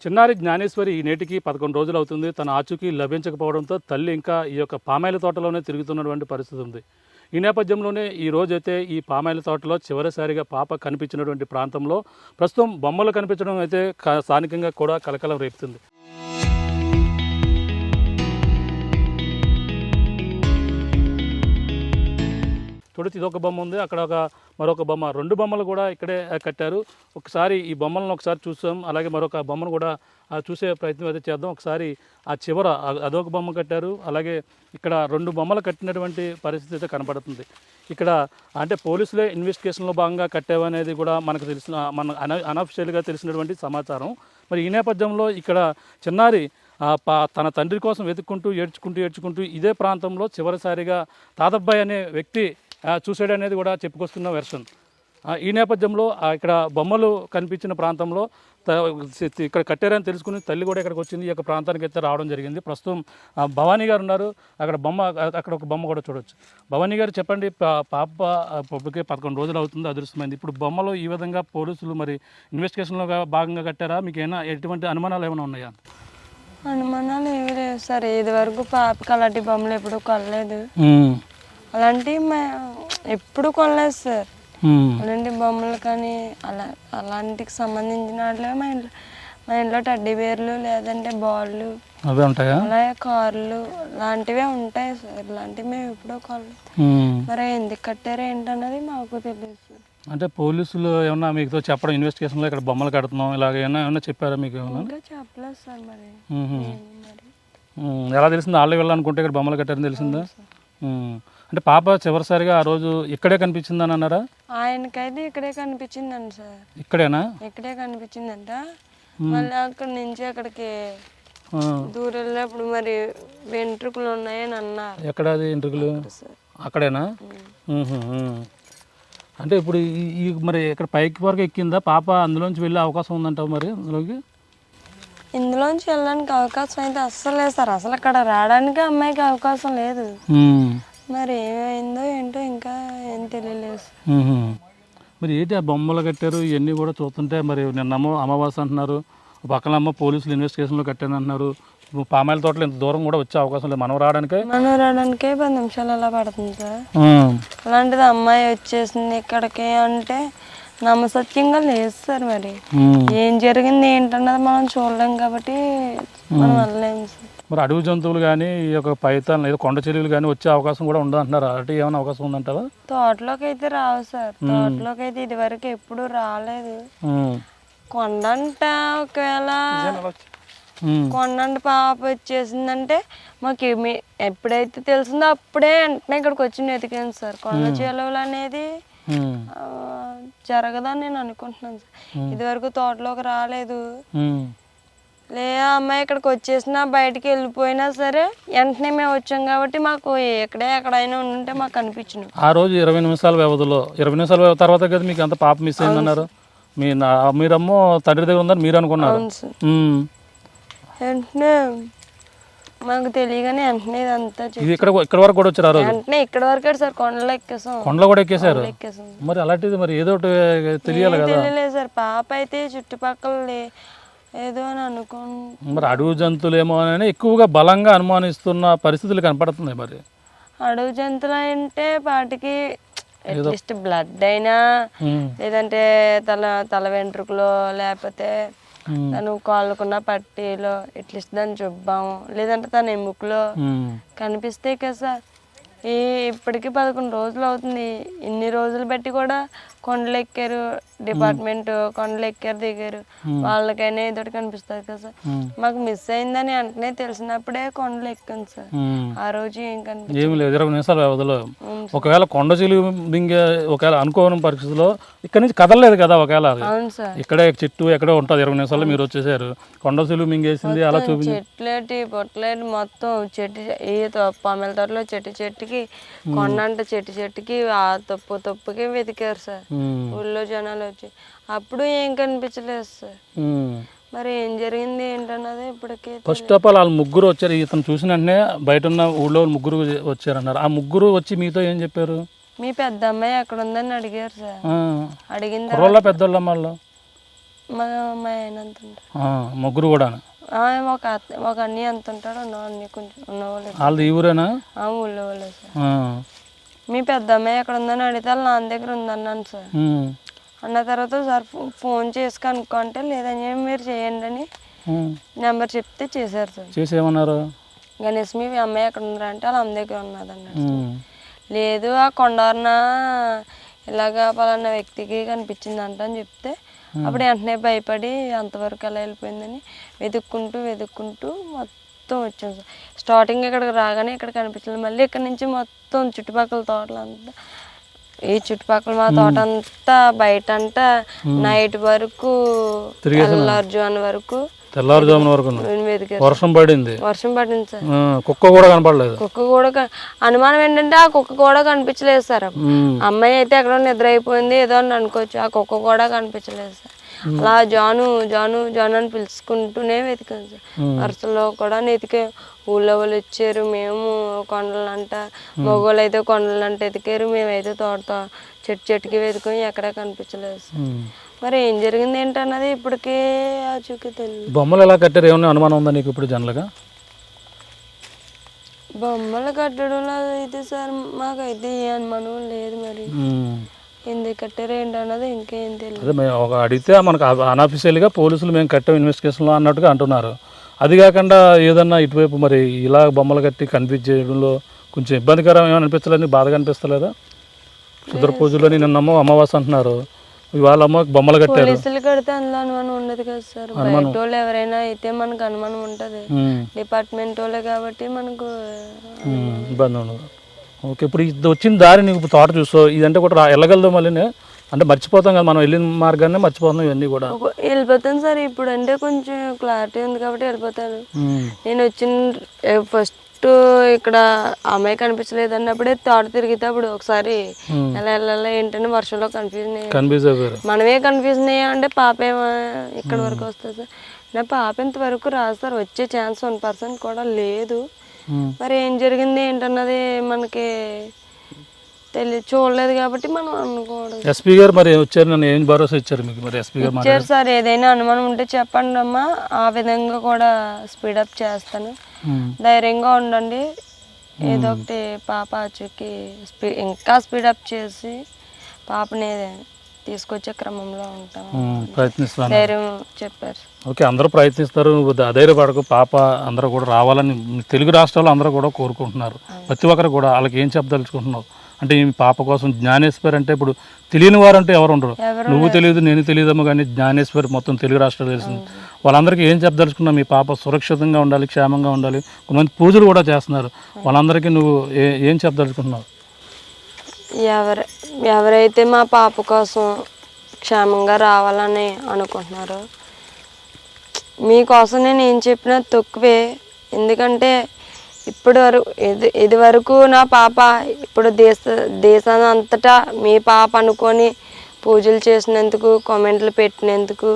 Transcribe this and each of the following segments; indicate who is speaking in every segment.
Speaker 1: చిన్నారి జ్ఞానేశ్వరి ఈ నేటికి 11 రోజులు అవుతుంది. తన ఆచూకీ లభించకపోవడంతో తల్లి ఇంకా ఈ యొక్క పామాయిల తోటలోనే తిరుగుతున్నటువంటి పరిస్థితి ఉంది. ఈ నేపథ్యంలోనే ఈ రోజైతే ఈ పామాయిల తోటలో చివరిసారిగా పాప కనిపించినటువంటి ప్రాంతంలో ప్రస్తుతం బొమ్మలు కనిపించడం అయితే స్థానికంగా కూడా కలకలం రేపుతుంది. చూడొచ్చు, ఇదొక బొమ్మ ఉంది, అక్కడ మరొక బొమ్మ, 2 బొమ్మలు కూడా ఇక్కడే కట్టారు. ఒకసారి ఈ బొమ్మలను ఒకసారి చూసాం, అలాగే మరొక బొమ్మను కూడా చూసే ప్రయత్నం అయితే చేద్దాం. ఒకసారి ఆ చివర అదొక బొమ్మ కట్టారు, అలాగే ఇక్కడ 2 బొమ్మలు కట్టినటువంటి పరిస్థితి అయితే కనపడుతుంది. ఇక్కడ అంటే పోలీసులే ఇన్వెస్టిగేషన్లో భాగంగా కట్టావనేది కూడా మనకు అనఫిషియల్గా తెలిసినటువంటి సమాచారం. మరి ఈ నేపథ్యంలో ఇక్కడ చిన్నారి తన తండ్రి కోసం వెతుక్కుంటూ ఏడ్చుకుంటూ ఇదే ప్రాంతంలో చివరిసారిగా తాతబ్బాయి అనే వ్యక్తి చూసాడు అనేది కూడా చెప్పుకొస్తున్న వెర్షన్. ఈ నేపథ్యంలో ఇక్కడ బొమ్మలు కనిపించిన ప్రాంతంలో ఇక్కడ కట్టారని తెలుసుకుని తల్లి కూడా ఇక్కడికి వచ్చింది. ఈ యొక్క ప్రాంతానికి అయితే రావడం జరిగింది. ప్రస్తుతం భవానీ గారు ఉన్నారు, అక్కడ ఒక బొమ్మ కూడా చూడవచ్చు. భవానీ గారు చెప్పండి, పాప పప్పుకే 11 రోజులు అవుతుంది, అదృష్టమైంది. ఇప్పుడు బొమ్మలు ఈ విధంగా పోలీసులు మరి ఇన్వెస్టిగేషన్లో భాగంగా కట్టారా? మీకు ఏమైనా ఎటువంటి అనుమానాలు ఏమైనా ఉన్నాయా?
Speaker 2: అనుమానాలు ఏమీ లేవు సార్. ఇది వరకు పాపకి అలాంటి బొమ్మలు ఎప్పుడు కొనలేదు, అలాంటివి ఎప్పుడు కొనలేదు సార్. అలాంటి బొమ్మలు కానీ అలాంటికి సంబంధించిన వాటిలో మా ఇంట్లో టడ్డీ బేర్లు లేదంటే బాళ్ళు
Speaker 1: అవే ఉంటాయా,
Speaker 2: అలాగే కార్లు లాంటివే ఉంటాయి సార్. ఇలాంటివి మేము ఎప్పుడూ కొనలేదు. మరి ఎందుకు కట్టారో ఏంటన్నది మాకు తెలియదు సార్.
Speaker 1: అంటే పోలీసులు ఏమన్నా మీకు చెప్పడం ఇన్వెస్టిగేషన్లో ఇక్కడ బొమ్మలు కడుతున్నాం ఇలాగ ఏమన్నా చెప్పారా మీకు?
Speaker 2: ఇంకా చెప్పలేదు సార్. మరి
Speaker 1: ఎలా తెలిసింది? వాళ్ళే వెళ్ళాలనుకుంటే ఇక్కడ బొమ్మలు కట్టారని తెలిసిందా? అంటే పాప చివరిసారిగా ఆ రోజు ఇక్కడే కనిపించిందని అన్నారా?
Speaker 2: ఆయనకైతే ఇక్కడే కనిపించిందండి సార్.
Speaker 1: ఇక్కడేనా? ఇక్కడే
Speaker 2: కనిపించిందంట. మళ్ళీ అక్కడి నుంచి అక్కడికి దూరం వెళ్ళినప్పుడు మరి వెంట్రుకలు ఉన్నాయని అన్నారు.
Speaker 1: ఎక్కడ అది వెంట్రుకలు? అక్కడేనా? అంటే ఇప్పుడు ఈ మరి ఇక్కడ పైకి వరకు ఎక్కిందా పాప? అందులోంచి వెళ్ళే అవకాశం ఉందంటావు మరి?
Speaker 2: ఇందులోంచి వెళ్ళడానికి అవకాశం అయితే అస్సలు లేదు సార్. అసలు అక్కడ రావడానికి అమ్మాయికి అవకాశం లేదు. మరి ఏమైందో ఏంటో ఇంకా ఏం తెలియలేదు.
Speaker 1: మరి ఏంటి ఆ బొమ్మలు కట్టారు ఇవన్నీ కూడా చూస్తుంటే, మరి నిన్నమ్మో అమావాస్య అంటున్నారు, పక్కనమ్మ పోలీసులు ఇన్వెస్టిగేషన్లో కట్టాను అంటున్నారు. పామాయిల తోటలో ఇంత దూరం కూడా వచ్చే అవకాశం లేదు. మనం రావడానికే
Speaker 2: 10 నిమిషాలు అలా పడుతుంది సార్. అలాంటిది అమ్మాయి వచ్చేసింది ఇక్కడికి అంటే నమ్మసత్యంగా లేదు సార్. మరి ఏం జరిగింది ఏంటన్నది మనం చూడలేం కాబట్టి మనం వెళ్ళలేము సార్.
Speaker 1: మరి అడవి జంతువులు కానీ ఈ యొక్క పైతాలు ఏదో కొండ చెరువులు కానీ వచ్చే అవకాశం కూడా ఉండదు అంటున్నారు. అటు ఏమైనా అవకాశం ఉందంటావా?
Speaker 2: తోటలోకి అయితే రావు సార్. తోటలోకి అయితే ఇది వరకు ఎప్పుడు రాలేదు. కొండంట ఒకవేళ కొండంట పాప వచ్చేసిందంటే మాకు ఎప్పుడైతే తెలిసిందో అప్పుడే వెంటనే ఇక్కడికి వచ్చి వెతికాను సార్. కొండ చెలువలు అనేది జరగదని నేను అనుకుంటున్నాను సార్. ఇది వరకు తోటలోకి రాలేదు. లేదా అమ్మాయి ఇక్కడికి వచ్చేసినా బయటికి వెళ్ళిపోయినా సరే వెంటనే మేము వచ్చాం కాబట్టి మాకు ఎక్కడైనా ఉంటే మాకు అనిపించింది.
Speaker 1: ఆ రోజు 20 నిమిషాల వ్యవధిలో 20 నిమిషాల తర్వాత కదా మీకు అంత పాప మిస్ అయిందన్నారు. మీరమ్మో తండ్రి దగ్గర ఉందని మీరు అనుకున్నారు.
Speaker 2: వెంటనే మాకు తెలియగానే వెంటనే ఇదంతా
Speaker 1: ఇక్కడ వరకు కూడా వచ్చారు.
Speaker 2: వెంటనే ఇక్కడ వరకే సార్. కొండలో ఎక్కేసాం.
Speaker 1: కొండలో కూడా ఎక్కేసారు. మరి అలాంటిది మరి ఏదో తెలియాలి కదా.
Speaker 2: తెలియలేదు సార్. పాప అయితే చుట్టుపక్కల ఏదో అని అనుకుంటున్నాను.
Speaker 1: మరి అడవి జంతువులేమో అని ఎక్కువగా బలంగా అనుమానిస్తున్న పరిస్థితులు కనపడుతున్నాయి. మరి
Speaker 2: అడవి జంతువులు అంటే వాటికి అట్లీస్ట్ బ్లడ్ అయినా లేదంటే తల వెంట్రుకలో లేకపోతే తను కాళ్ళకున్న పట్టీలో అట్లీస్ట్ దాన్ని చుబ్బాము లేదంటే తన ఎముకలో కనిపిస్తే కదా సార్. ఇప్పటికి 11 రోజులు అవుతుంది. ఇన్ని రోజులు బట్టి కూడా కొండలు ఎక్కారు, డిపార్ట్మెంట్ కొండలు ఎక్కారు దిగారు, వాళ్ళకైనా ఏదో కనిపిస్తుంది కదా సార్. మాకు మిస్ అయిందని వెంటనే తెలిసినప్పుడే కొండలు ఎక్కాను సార్. ఆ రోజు ఏం కనిపించింది?
Speaker 1: ఏమి లేదు. 20 నిమిషాల వ్యవధిలో ఒకవేళ కొండ చిలువ మింగే ఒకవేళ అనుకోని పరిస్థితిలో ఇక్కడ నుంచి కదలలేదు కదా. ఒకవేళ ఇక్కడే చెట్టు ఎక్కడో ఉంటుంది. 20 నిమిషాల్లో మీరు వచ్చేసారు. కొండ చిలువ మింగేసింది అలా చూపించి
Speaker 2: చెట్లేటి పొట్లేటి మొత్తం చెట్టు ఈ పామాయిల తోటలో చెట్టుకి కొండ అంటే చెట్టుకి ఆ తప్పుకి వెతికారు సార్. ఊళ్ళో జనాలు వచ్చి అప్పుడు ఏం కనిపించలేదు సార్. మరి ఏం జరిగింది ఏంటన్నది ఇప్పటికే.
Speaker 1: ఫస్ట్ ఆఫ్ ఆల్ వాళ్ళు ముగ్గురు వచ్చారు. ఇతను చూసిన వెంటనే బయట ఉన్న ఊళ్ళో ముగ్గురు వచ్చారన్నారు. ఆ ముగ్గురు వచ్చి మీతో ఏం చెప్పారు?
Speaker 2: మీ పెద్ద అమ్మాయి ఎక్కడ ఉందని అడిగారు సార్. అడిగింది
Speaker 1: పెద్దోళ్ళ
Speaker 2: మా అమ్మాయి ఆయన ఎంత ఉంటాడు.
Speaker 1: ముగ్గురు కూడా
Speaker 2: ఒక అన్నీ ఎంత ఉంటాడు, అన్నీ కొంచెం ఉన్నవాళ్ళు.
Speaker 1: వాళ్ళది ఈ ఊరేనా?
Speaker 2: ఊళ్ళో వాళ్ళే సార్. మీ పెద్ద అమ్మాయి ఎక్కడ ఉందని అడిగితే వాళ్ళ నాన్న దగ్గర ఉందన్నాను సార్. అన్న తర్వాత సార్ ఫోన్ చేసి కనుక్కుంటే లేదని మీరు చేయండి అని నెంబర్ చెప్తే చేశారు సార్.
Speaker 1: చేసి ఏమన్నారు?
Speaker 2: గణేష్ మీ అమ్మాయి ఎక్కడ ఉన్నారా అంటే వాళ్ళ అమ్మ దగ్గర ఉన్నదన్నాడు. లేదు ఆ కొండవరన ఇలాగా పలానా వ్యక్తికి కనిపించిందంట అని చెప్తే అప్పుడు వెంటనే భయపడి అంతవరకు ఎలా వెళ్ళిపోయిందని వెతుక్కుంటూ మొత్తం వచ్చాం సార్. స్టార్టింగ్ ఇక్కడికి రాగానే ఇక్కడ కనిపించలేదు. మళ్ళీ ఇక్కడ నుంచి మొత్తం చుట్టుపక్కల తోటలంతా, ఈ చుట్టుపక్కల మా తోట అంతా బయట అంతా నైట్ వరకు
Speaker 1: తెల్లారుజామున వరకు వర్షం పడింది
Speaker 2: సార్.
Speaker 1: కుక్క కూడా కనపడలేదు.
Speaker 2: కుక్క కూడా అనుమానం ఏంటంటే ఆ కుక్క కూడా కనిపించలేదు సార్. అమ్మాయి అయితే ఎక్కడో నిద్ర అయిపోయింది ఏదో అని అనుకోవచ్చు, ఆ కుక్క కూడా కనిపించలేదు సార్. అలా జాను జాను జాను అని పిలుచుకుంటూనే వెతికాం సార్. వరుసలో కూడా వెతికాం. ఊళ్ళో వాళ్ళు వచ్చారు, మేము కొండలంట, మగవాళ్ళు అయితే కొండలంట ఎతికారు, మేమైతే తోట చెట్టుకి వెతుకాం, ఎక్కడా కనిపించలేదు సార్. మరి ఏం జరిగింది ఏంటన్నది ఇప్పటికే ఆచూకీ తెలియదు.
Speaker 1: బొమ్మలు ఎలా కట్టారు? ఏమన్నా అనుమానం ఉందా నీకు ఇప్పుడు జనరల్గా?
Speaker 2: బొమ్మలు కట్టడంలో అయితే సార్ మాకైతే ఏ అనుమానం లేదు. మరి ఎందుకు కట్టారు ఏంటన్నది ఇంకేం తెలియదు.
Speaker 1: అదే మేము ఒక అడిగితే మనకు అన్అఫీషియల్గా పోలీసులు మేము కట్టాం ఇన్వెస్టిగేషన్లో అన్నట్టుగా అంటున్నారు. అది కాకుండా ఏదన్నా ఇటువైపు మరి ఇలా బొమ్మలు కట్టి కనిపించేయడంలో కొంచెం ఇబ్బందికరం ఏమైనా అనిపించలేదు? బాధగా అనిపిస్తలేదా? సుదర పూజలోని నిన్నమ్మో అమావాస్య అంటున్నారు, ఇవాళ అమ్మ బొమ్మలు కట్టారు.
Speaker 2: పోలీసులు కడితే అందులో అనుమానం ఉండదు కదా సార్. బయట వాళ్ళు ఎవరైనా అయితే మనకు అనుమానం ఉంటుంది. డిపార్ట్మెంట్ వాళ్ళే కాబట్టి మనకు
Speaker 1: ఇబ్బంది ఉండదు. ఓకే, ఇప్పుడు ఇది వచ్చిన దారి నీకు తోట చూసో ఇదంటే కూడా వెళ్ళగలదు మళ్ళీ? అంటే మర్చిపోతాం కదా మనం, వెళ్ళిన మార్గాన్ని మర్చిపోతాం ఇవన్నీ కూడా.
Speaker 2: వెళ్ళిపోతాను సార్. ఇప్పుడు అంటే కొంచెం క్లారిటీ ఉంది కాబట్టి వెళ్ళిపోతాను. నేను వచ్చిన ఫస్ట్ ఇక్కడ అమ్మాయి కనిపించలేదు అన్నప్పుడే తోట తిరిగితే అప్పుడు ఒకసారి ఎలా వెళ్ళాలి ఏంటంటే వర్షంలో కన్ఫ్యూజ్ అయ్యారు. మనమే కన్ఫ్యూజన్ అయ్యామంటే పాప ఏమో ఇక్కడ వరకు వస్తుంది సార్. నా పాప ఇంతవరకు రాదు సార్. వచ్చే ఛాన్స్ 1% కూడా లేదు. మరి ఏం జరిగింది ఏంటన్నది మనకి చూడలేదు కాబట్టి మనం అనుకోవడం.
Speaker 1: ఎస్పీ గారు మరి వచ్చారు, నన్ను ఏం భరోసా ఇచ్చారు మీకు? మరి ఎస్పీ గారు
Speaker 2: ఇచ్చారు సార్. ఏదైనా అనుమానం ఉంటే చెప్పండి అమ్మా, ఆ విధంగా కూడా స్పీడప్ చేస్తాను, ధైర్యంగా ఉండండి, ఏదో ఒకటి పాప ఆచూకి ఇంకా స్పీడప్ చేసి పాపని తీసుకొచ్చే క్రమంలో ఉంటాం
Speaker 1: ప్రయత్నిస్తాను
Speaker 2: ధైర్యం చెప్పారు.
Speaker 1: ఓకే, అందరూ ప్రయత్నిస్తారు, నువ్వు అధైర్యపడకు, పాప అందరూ కూడా రావాలని తెలుగు రాష్ట్రాల్లో అందరూ కూడా కోరుకుంటున్నారు. ప్రతి ఒక్కరు కూడా వాళ్ళకి ఏం చెప్పదలుచుకుంటున్నావు అంటే ఈ పాప కోసం? జ్ఞానేశ్వరి అంటే ఇప్పుడు తెలియని వారు అంటే ఎవరు ఉండరు. నువ్వు తెలియదు, నేను తెలియదమ్మా, కానీ జ్ఞానేశ్వరి మొత్తం తెలుగు రాష్ట్రాలు తెలిసింది. వాళ్ళందరికీ ఏం చెప్పదలుచుకున్నావు? మీ పాప సురక్షితంగా ఉండాలి, క్షేమంగా ఉండాలి. కొంతమంది పూజలు కూడా చేస్తున్నారు, వాళ్ళందరికీ నువ్వు ఏం చెప్పదలుచుకుంటున్నావు?
Speaker 2: ఎవరైతే మా పాప కోసం క్షేమంగా రావాలని అనుకుంటున్నారో మీకోసం నేను ఏం చెప్పినా తక్కువే. ఎందుకంటే ఇది వరకు నా పాప, ఇప్పుడు దేశాన్ని అంతటా మీ పాప అనుకొని పూజలు చేసినందుకు, కామెంట్లు పెట్టినందుకు,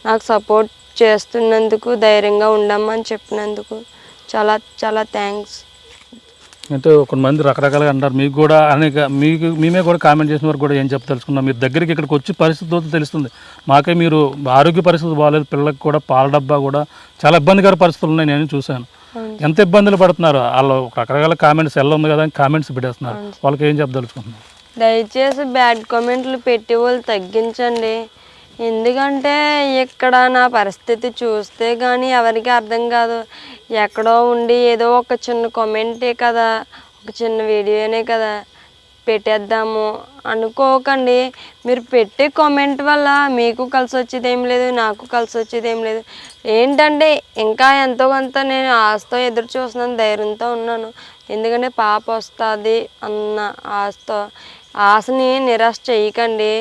Speaker 2: నాకు సపోర్ట్ చేస్తున్నందుకు, ధైర్యంగా ఉండమ్మని చెప్పినందుకు చాలా చాలా థ్యాంక్స్.
Speaker 1: అంటే కొంతమంది రకరకాలుగా అంటారు, మీకు కూడా మేమే కూడా కామెంట్ చేసిన వారు కూడా ఏం చెప్పదలుచుకున్నాం? మీరు దగ్గరికి ఇక్కడికి వచ్చి పరిస్థితి తెలుస్తుంది. మాకే మీరు ఆరోగ్య పరిస్థితి బాగాలేదు, పిల్లలకు కూడా పాల డబ్బా కూడా చాలా ఇబ్బందికర పరిస్థితులు ఉన్నాయి, నేను చూశాను. ఎంత ఇబ్బందులు పడుతున్నారు వాళ్ళు. రకరకాల కామెంట్స్ ఎలా ఉంది కదా కామెంట్స్ పెట్టేస్తున్నారు, వాళ్ళకి ఏం చెప్పదలుచుకుంటున్నారు?
Speaker 2: దయచేసి బ్యాడ్ కామెంట్లు పెట్టి వాళ్ళు తగ్గించండి. ఎందుకంటే ఇక్కడ నా పరిస్థితి చూస్తే కానీ ఎవరికి అర్థం కాదు. ఎక్కడో ఉండి ఏదో ఒక చిన్న కామెంటే కదా, ఒక చిన్న వీడియోనే కదా పెట్టేద్దాము అనుకోకండి. మీరు పెట్టే కామెంట్ వల్ల మీకు కలిసి వచ్చేది ఏం లేదు, నాకు కలిసి వచ్చేది ఏం లేదు. ఏంటంటే ఇంకా ఎంతో కొంత నేను ఆశతో ఎదురు చూస్తున్నాను, ధైర్యంతో ఉన్నాను. ఎందుకంటే పాప వస్తుంది అన్న ఆశని నిరాశ చేయకండి.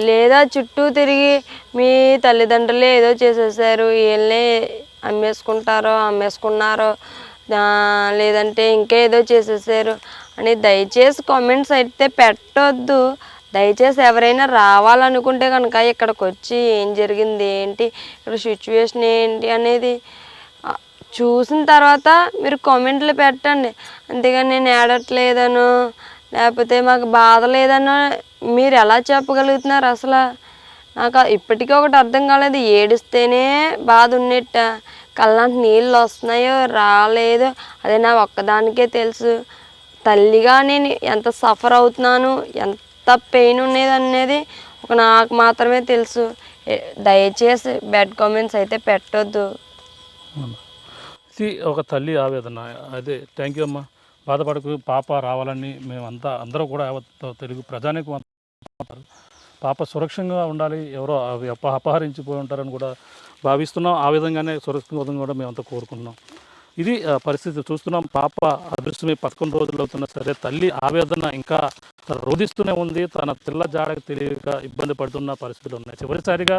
Speaker 2: లేదా చుట్టూ తిరిగి మీ తల్లిదండ్రులే ఏదో చేసేసారు, వీళ్ళే అమ్మేసుకున్నారో లేదంటే ఇంకేదో చేసేసారు అని దయచేసి కామెంట్స్ అయితే పెట్టొద్దు. దయచేసి ఎవరైనా రావాలనుకుంటే కనుక ఇక్కడికి వచ్చి ఏం జరిగింది ఏంటి, ఇక్కడ సిచ్యువేషన్ ఏంటి అనేది చూసిన తర్వాత మీరు కామెంట్లు పెట్టండి. అంతేగాని నేను ఏడట్లేదనో లేకపోతే మాకు బాధ లేదనో మీరు ఎలా చెప్పగలుగుతున్నారు? అసలు నాకు ఇప్పటికీ ఒకటి అర్థం కాలేదు, ఏడుస్తేనే బాధ ఉన్నట్ట, కళ్ళంటి నీళ్ళు వస్తున్నాయో రాలేదు అదే నా ఒక్కదానికే తెలుసు. తల్లిగా నేను ఎంత సఫర్ అవుతున్నాను, ఎంత పెయిన్ ఉండేది అనేది ఒక నాకు మాత్రమే తెలుసు. దయచేసి బ్యాడ్ కామెంట్స్ అయితే పెట్టొద్దు.
Speaker 1: ఇది ఒక తల్లి ఆవేదన. అదే థ్యాంక్ యూ అమ్మా, బాధపడకు, పాప రావాలని మేమంతా అందరూ కూడా యావత్ తెలుగు ప్రజానికి పాప సురక్షంగా ఉండాలి, ఎవరో అపహరించిపోయి ఉంటారని కూడా భావిస్తున్నాం. ఆ విధంగానే సురక్షితంగా కూడా మేమంతా కోరుకుంటున్నాం. ఇది పరిస్థితి చూస్తున్నాం. పాప అదృష్టమే 11 రోజులు అవుతున్నా సరే తల్లి ఆవేదన ఇంకా రోధిస్తూనే ఉంది. తన పిల్ల జాడకు తెలియక ఇబ్బంది పడుతున్న పరిస్థితులు ఉన్నాయి. చివరిసారిగా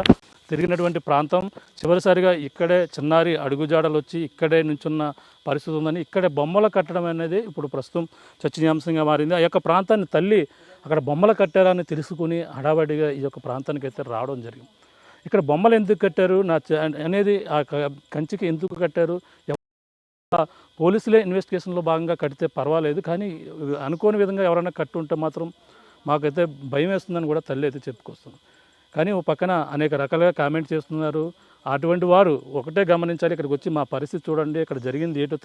Speaker 1: తిరిగినటువంటి ప్రాంతం, చివరిసారిగా ఇక్కడే చిన్నారి అడుగుజాడలు వచ్చి ఇక్కడే నుంచున్న పరిస్థితి ఉందని, ఇక్కడే బొమ్మలు కట్టడం అనేది ఇప్పుడు ప్రస్తుతం చర్చనీయాంశంగా మారింది. ఆ యొక్క ప్రాంతాన్ని తల్లి అక్కడ బొమ్మలు కట్టారని తెలుసుకుని హడావడిగా ఈ యొక్క ప్రాంతానికి అయితే రావడం జరిగింది. ఇక్కడ బొమ్మలు ఎందుకు కట్టారు అనేది ఆ కంచికి ఎందుకు కట్టారు, పోలీసులే ఇన్వెస్టిగేషన్లో భాగంగా కడితే పర్వాలేదు, కానీ అనుకోని విధంగా ఎవరైనా కట్టుంటే మాత్రం మాకైతే భయం వేస్తుందని కూడా తల్లి అయితే చెప్పుకొస్తుంది. కానీ ఓ పక్కన అనేక రకాలుగా కామెంట్ చేస్తున్నారు. అటువంటి వారు ఒకటే గమనించాలి, ఇక్కడికి వచ్చి మా పరిస్థితి చూడండి, ఇక్కడ జరిగింది ఏంటో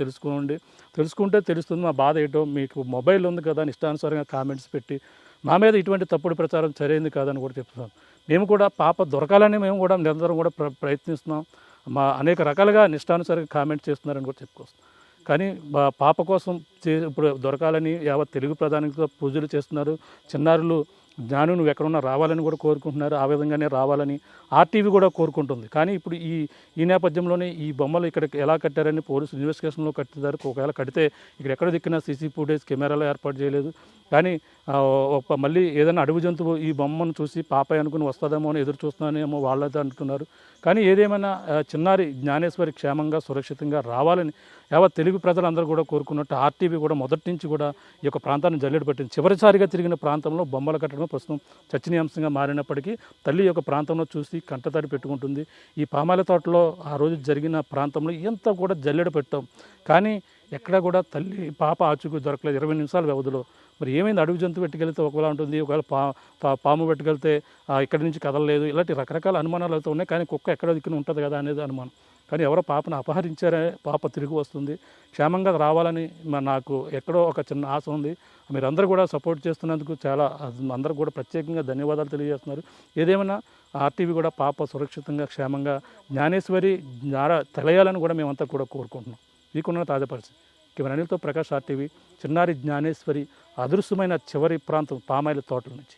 Speaker 1: తెలుసుకుంటే తెలుస్తుంది మా బాధ ఏంటో. మీకు మొబైల్ ఉంది కదా అని ఇష్టానుసారంగా కామెంట్స్ పెట్టి మా మీద ఇటువంటి తప్పుడు ప్రచారం సరైంది కాదని కూడా చెప్తున్నాం. మేము కూడా పాప దొరకాలని మేము కూడా నిరంతరం కూడా ప్రయత్నిస్తున్నాం. మా అనేక రకాలుగా నిష్టానుసారంగా కామెంట్ చేస్తున్నారని కూడా చెప్పుకొస్తాం. కానీ పాప కోసం ఇప్పుడు దొరకాలని యావత్ తెలుగు ప్రధానితో పూజలు చేస్తున్నారు. చిన్నారులు జ్ఞాను నువ్వు ఎక్కడున్నా రావాలని కూడా కోరుకుంటున్నారు. ఆ విధంగానే రావాలని ఆర్టీవీ కూడా కోరుకుంటుంది. కానీ ఇప్పుడు ఈ నేపథ్యంలోనే ఈ బొమ్మలు ఇక్కడ ఎలా కట్టారని పోలీసు ఇన్వెస్టిగేషన్లో కట్టారు. ఒకవేళ కడితే ఇక్కడ ఎక్కడ దిక్కిన సీసీ ఫుటేజ్ కెమెరాలు ఏర్పాటు చేయలేదు. కానీ మళ్ళీ ఏదైనా అడవి జంతువు ఈ బొమ్మను చూసి పాప అనుకుని వస్తుందేమో అని ఎదురు చూస్తున్నానేమో వాళ్ళైతే అంటున్నారు. కానీ ఏదేమైనా చిన్నారి జ్ఞానేశ్వరి క్షేమంగా సురక్షితంగా రావాలని యావత్ తెలుగు ప్రజలందరూ కూడా కోరుకున్నట్టు ఆర్టీవీ కూడా మొదటి నుంచి కూడా ఈ యొక్క ప్రాంతాన్ని జల్లెడ పట్టింది. చివరిసారిగా తిరిగిన ప్రాంతంలో బొమ్మలు కట్టడం ప్రస్తుతం చర్చనీయాంశంగా మారినప్పటికీ తల్లి యొక్క ప్రాంతంలో చూసి కంటతడి పెట్టుకుంటుంది. ఈ పామాల తోటలో ఆ రోజు జరిగిన ప్రాంతంలో ఎంత కూడా జల్లెడ పెట్టాం, కానీ ఎక్కడ కూడా తల్లి పాప ఆచూకీ దొరకలేదు. 20 నిమిషాల వ్యవధిలో మరి ఏమైంది, అడవి జంతువు పెట్టుకెళ్తే ఒకవేళ ఉంటుంది, ఒకవేళ పాము పెట్టుకెళ్తే ఇక్కడి నుంచి కదలలేదు, ఇలాంటి రకరకాల అనుమానాలు అయితే ఉన్నాయి. కానీ కుక్క ఎక్కడ దిక్కున ఉంటుంది కదా అనేది అనుమానం. కానీ ఎవరో పాపను అపహరించారే, పాప తిరిగి వస్తుంది, క్షేమంగా రావాలని నాకు ఎక్కడో ఒక చిన్న ఆశ ఉంది. మీరందరూ కూడా సపోర్ట్ చేస్తున్నందుకు చాలా అందరూ కూడా ప్రత్యేకంగా ధన్యవాదాలు తెలియజేస్తున్నారు. ఏదేమైనా ఆర్టీవీ కూడా పాప సురక్షితంగా క్షేమంగా జ్ఞానేశ్వరి తెలియాలని కూడా మేమంతా కూడా కోరుకుంటున్నాం. మీకున్న తాజా పరిస్థితి అనిల్తో ప్రకాష్, ఆర్టీవీ, చిన్నారి జ్ఞానేశ్వరి అదృశ్యమైన చివరి ప్రాంతం పామాయిల తోటల నుంచి.